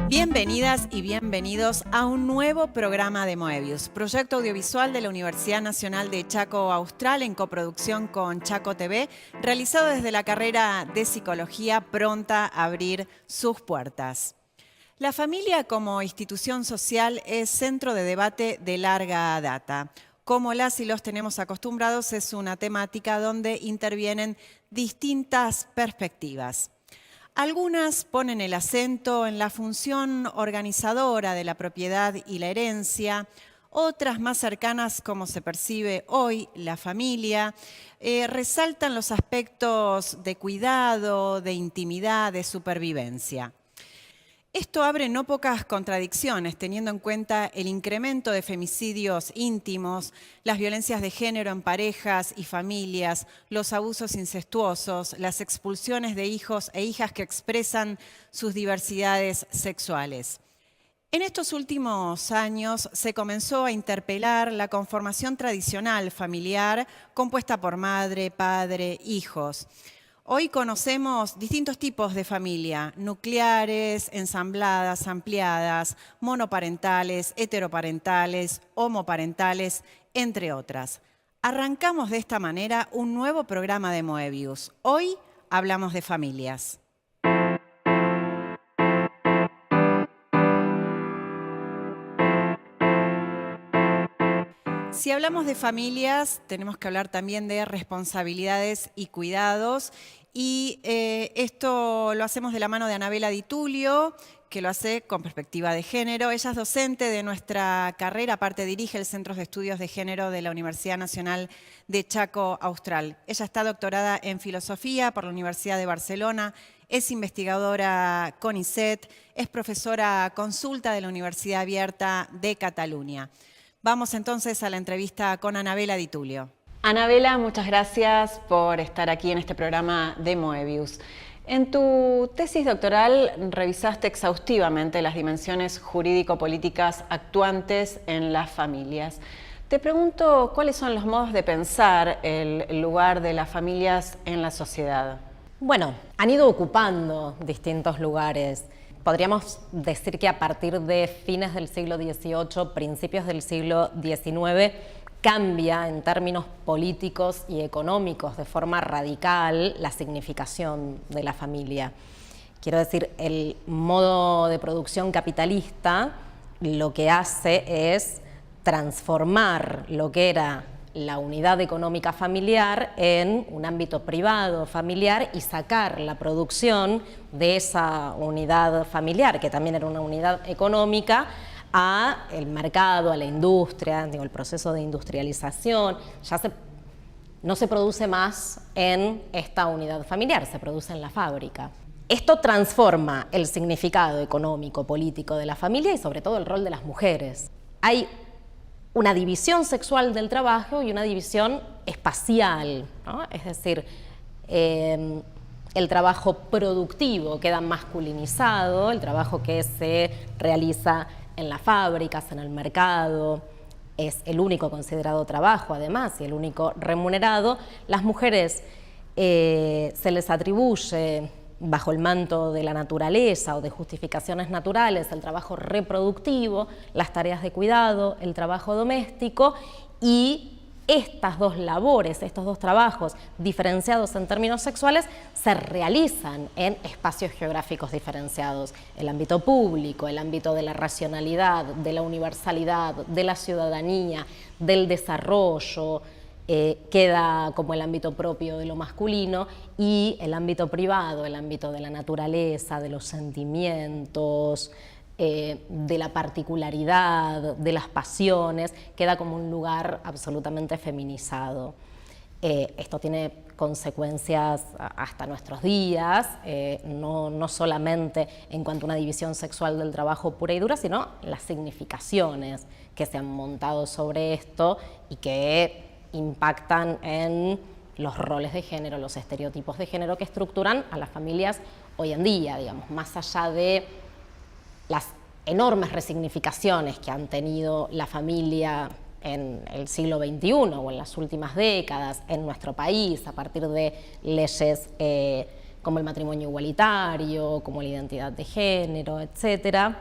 Bienvenidas y bienvenidos a un nuevo programa de Moebius, proyecto audiovisual de la Universidad Nacional de Chaco Austral en coproducción con Chaco TV, realizado desde la carrera de Psicología, pronta a abrir sus puertas. La familia como institución social es centro de debate de larga data. Como las y los tenemos acostumbrados, es una temática donde intervienen distintas perspectivas. Algunas ponen el acento en la función organizadora de la propiedad y la herencia, otras más cercanas como se percibe hoy la familia, resaltan los aspectos de cuidado, de intimidad, de supervivencia. Esto abre no pocas contradicciones, teniendo en cuenta el incremento de femicidios íntimos, las violencias de género en parejas y familias, los abusos incestuosos, las expulsiones de hijos e hijas que expresan sus diversidades sexuales. En estos últimos años se comenzó a interpelar la conformación tradicional familiar compuesta por madre, padre, hijos. Hoy conocemos distintos tipos de familia, nucleares, ensambladas, ampliadas, monoparentales, heteroparentales, homoparentales, entre otras. Arrancamos de esta manera un nuevo programa de Moebius. Hoy hablamos de familias. Si hablamos de familias, tenemos que hablar también de responsabilidades y cuidados. Y esto lo hacemos de la mano de Anabela Di Tullio, que lo hace con perspectiva de género. Ella es docente de nuestra carrera, aparte dirige el Centro de Estudios de Género de la Universidad Nacional de Chaco Austral. Ella está doctorada en Filosofía por la Universidad de Barcelona, es investigadora CONICET, es profesora consulta de la Universidad Abierta de Cataluña. Vamos entonces a la entrevista con Anabela Di Tullio. Anabela, muchas gracias por estar aquí en este programa de Moebius. En tu tesis doctoral revisaste exhaustivamente las dimensiones jurídico-políticas actuantes en las familias. Te pregunto, ¿cuáles son los modos de pensar el lugar de las familias en la sociedad? Bueno, han ido ocupando distintos lugares. Podríamos decir que a partir de fines del siglo XVIII, principios del siglo XIX, cambia en términos políticos y económicos de forma radical la significación de la familia. Quiero decir, el modo de producción capitalista lo que hace es transformar lo que era la unidad económica familiar en un ámbito privado familiar y sacar la producción de esa unidad familiar, que también era una unidad económica, a el mercado, a la industria, el proceso de industrialización. No se produce más en esta unidad familiar, se produce en la fábrica. Esto transforma el significado económico, político de la familia y sobre todo el rol de las mujeres. Hay una división sexual del trabajo y una división espacial, ¿no? Es decir, el trabajo productivo queda masculinizado, el trabajo que se realiza en las fábricas, en el mercado, es el único considerado trabajo además y el único remunerado. Las mujeres se les atribuye bajo el manto de la naturaleza o de justificaciones naturales el trabajo reproductivo, las tareas de cuidado, el trabajo doméstico, y estas dos labores, estos dos trabajos diferenciados en términos sexuales se realizan en espacios geográficos diferenciados. El ámbito público, el ámbito de la racionalidad, de la universalidad, de la ciudadanía, del desarrollo, queda como el ámbito propio de lo masculino, y el ámbito privado, el ámbito de la naturaleza, de los sentimientos, de la particularidad, de las pasiones, queda como un lugar absolutamente feminizado. Esto tiene consecuencias hasta nuestros días, no solamente en cuanto a una división sexual del trabajo pura y dura, sino las significaciones que se han montado sobre esto y que impactan en los roles de género, los estereotipos de género que estructuran a las familias hoy en día, digamos, más allá de las enormes resignificaciones que han tenido la familia en el siglo XXI o en las últimas décadas en nuestro país, a partir de leyes como el matrimonio igualitario, como la identidad de género, etc.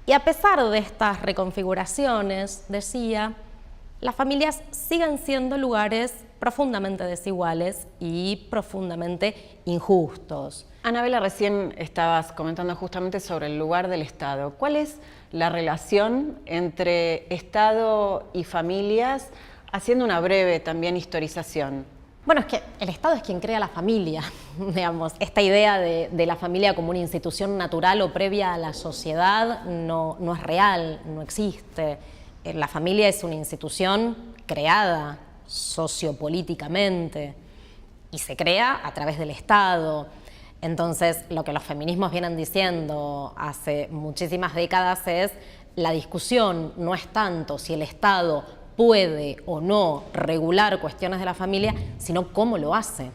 Y a pesar de estas reconfiguraciones, decía, las familias siguen siendo lugares profundamente desiguales y profundamente injustos. Anabela, recién estabas comentando justamente sobre el lugar del Estado. ¿Cuál es la relación entre Estado y familias, haciendo una breve también historización? Bueno, es que el Estado es quien crea la familia, digamos. Esta idea de la familia como una institución natural o previa a la sociedad no es real, no existe. La familia es una institución creada sociopolíticamente y se crea a través del Estado. Entonces, lo que los feminismos vienen diciendo hace muchísimas décadas es la discusión no es tanto si el Estado puede o no regular cuestiones de la familia, sino cómo lo hace.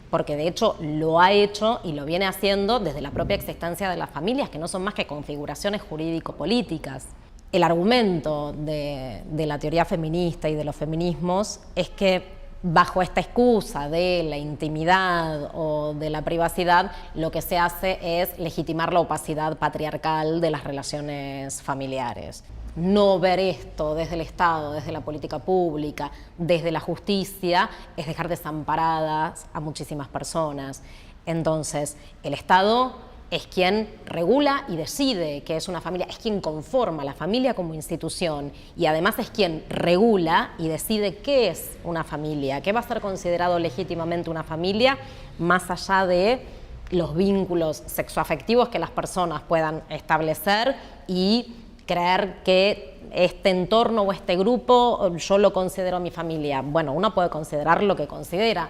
Porque de hecho lo ha hecho y lo viene haciendo desde la propia existencia de las familias, que no son más que configuraciones jurídico-políticas. El argumento de la teoría feminista y de los feminismos es que bajo esta excusa de la intimidad o de la privacidad, lo que se hace es legitimar la opacidad patriarcal de las relaciones familiares. No ver esto desde el Estado, desde la política pública, desde la justicia, es dejar desamparadas a muchísimas personas. Entonces, el Estado es quien regula y decide qué es una familia, es quien conforma la familia como institución y además es quien regula y decide qué es una familia, qué va a ser considerado legítimamente una familia, más allá de los vínculos sexoafectivos que las personas puedan establecer y creer que este entorno o este grupo yo lo considero mi familia. Bueno, uno puede considerar lo que considera,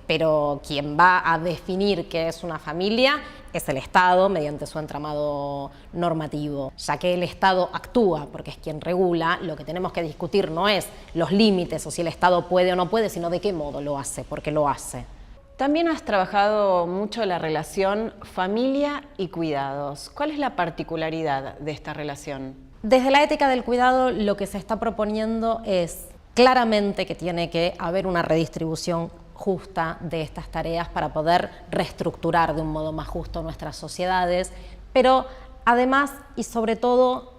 pero quien va a definir qué es una familia es el Estado mediante su entramado normativo. Ya que el Estado actúa porque es quien regula, lo que tenemos que discutir no es los límites o si el Estado puede o no puede, sino de qué modo lo hace, porque lo hace. También has trabajado mucho la relación familia y cuidados. ¿Cuál es la particularidad de esta relación? Desde la ética del cuidado lo que se está proponiendo es claramente que tiene que haber una redistribución justa de estas tareas para poder reestructurar de un modo más justo nuestras sociedades, pero además y sobre todo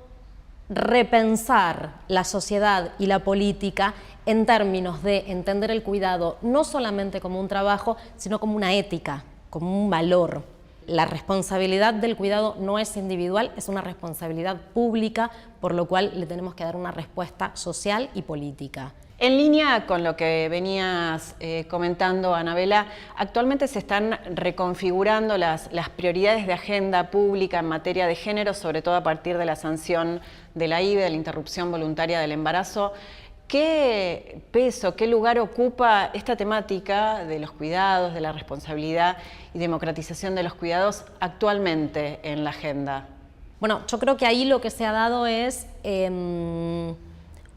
repensar la sociedad y la política en términos de entender el cuidado no solamente como un trabajo, sino como una ética, como un valor. La responsabilidad del cuidado no es individual, es una responsabilidad pública, por lo cual le tenemos que dar una respuesta social y política. En línea con lo que venías comentando, Anabela, actualmente se están reconfigurando las prioridades de agenda pública en materia de género, sobre todo a partir de la sanción de la IVE, de la interrupción voluntaria del embarazo. ¿Qué peso, qué lugar ocupa esta temática de los cuidados, de la responsabilidad y democratización de los cuidados actualmente en la agenda? Bueno, yo creo que ahí lo que se ha dado es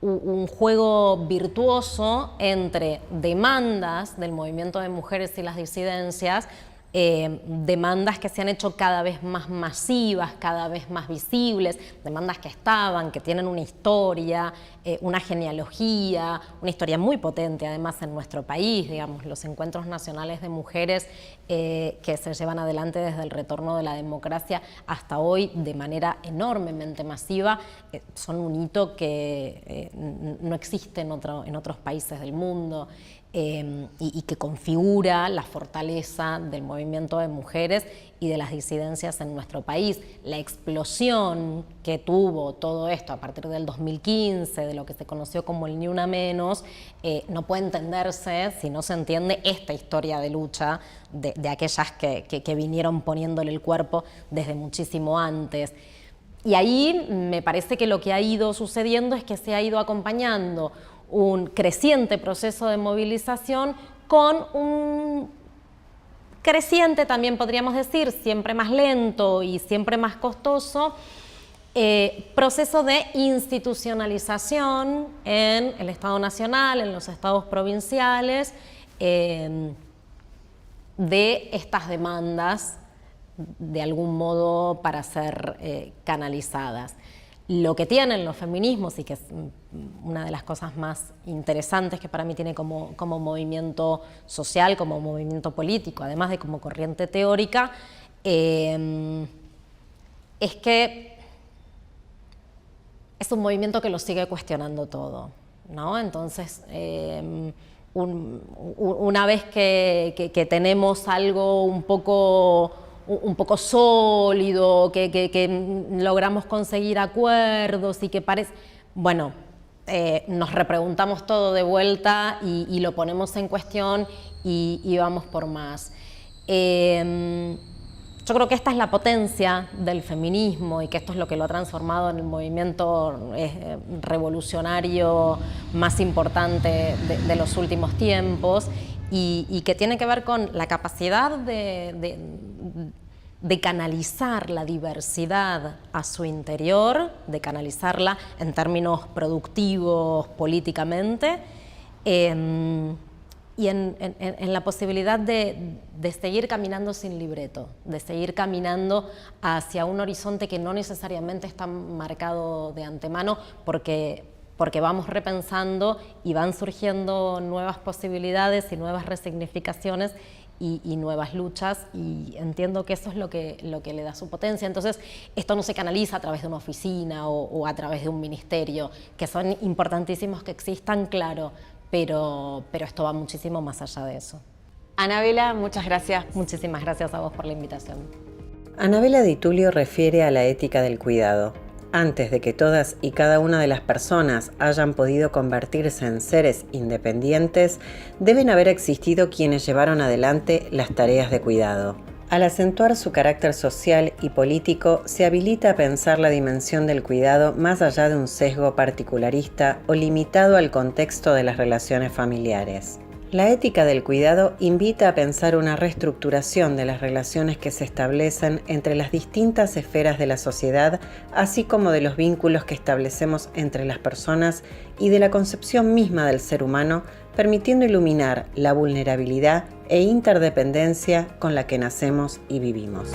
un juego virtuoso entre demandas del movimiento de mujeres y las disidencias, demandas que se han hecho cada vez más masivas, cada vez más visibles, demandas que estaban, que tienen una historia, una genealogía, una historia muy potente además en nuestro país, digamos, los encuentros nacionales de mujeres que se llevan adelante desde el retorno de la democracia hasta hoy de manera enormemente masiva, son un hito que no existe en otros países del mundo. Y que configura la fortaleza del movimiento de mujeres y de las disidencias en nuestro país. La explosión que tuvo todo esto a partir del 2015, de lo que se conoció como el Ni Una Menos, no puede entenderse si no se entiende esta historia de lucha de aquellas que vinieron poniéndole el cuerpo desde muchísimo antes. Y ahí me parece que lo que ha ido sucediendo es que se ha ido acompañando un creciente proceso de movilización con un creciente, también podríamos decir, siempre más lento y siempre más costoso, proceso de institucionalización en el Estado Nacional, en los estados provinciales, de estas demandas de algún modo para ser canalizadas. Lo que tienen los feminismos, y que es una de las cosas más interesantes que para mí tiene como movimiento social, como movimiento político, además de como corriente teórica, es que es un movimiento que lo sigue cuestionando todo, ¿no? Entonces, una vez que tenemos algo un poco sólido, que logramos conseguir acuerdos y que parece, bueno, nos repreguntamos todo de vuelta y lo ponemos en cuestión y vamos por más. Yo creo que esta es la potencia del feminismo y que esto es lo que lo ha transformado en el movimiento revolucionario más importante de los últimos tiempos y que tiene que ver con la capacidad de canalizar la diversidad a su interior, de canalizarla en términos productivos políticamente, y en la posibilidad de seguir caminando sin libreto, de seguir caminando hacia un horizonte que no necesariamente está marcado de antemano, porque vamos repensando y van surgiendo nuevas posibilidades y nuevas resignificaciones y nuevas luchas, y entiendo que eso es lo que le da su potencia. Entonces, esto no se canaliza a través de una oficina o a través de un ministerio, que son importantísimos que existan, claro, pero esto va muchísimo más allá de eso. Anabela, muchas gracias. Muchísimas gracias a vos por la invitación. Anabela Di Tullio refiere a la ética del cuidado. Antes de que todas y cada una de las personas hayan podido convertirse en seres independientes, deben haber existido quienes llevaron adelante las tareas de cuidado. Al acentuar su carácter social y político, se habilita a pensar la dimensión del cuidado más allá de un sesgo particularista o limitado al contexto de las relaciones familiares. La ética del cuidado invita a pensar una reestructuración de las relaciones que se establecen entre las distintas esferas de la sociedad, así como de los vínculos que establecemos entre las personas y de la concepción misma del ser humano, permitiendo iluminar la vulnerabilidad e interdependencia con la que nacemos y vivimos.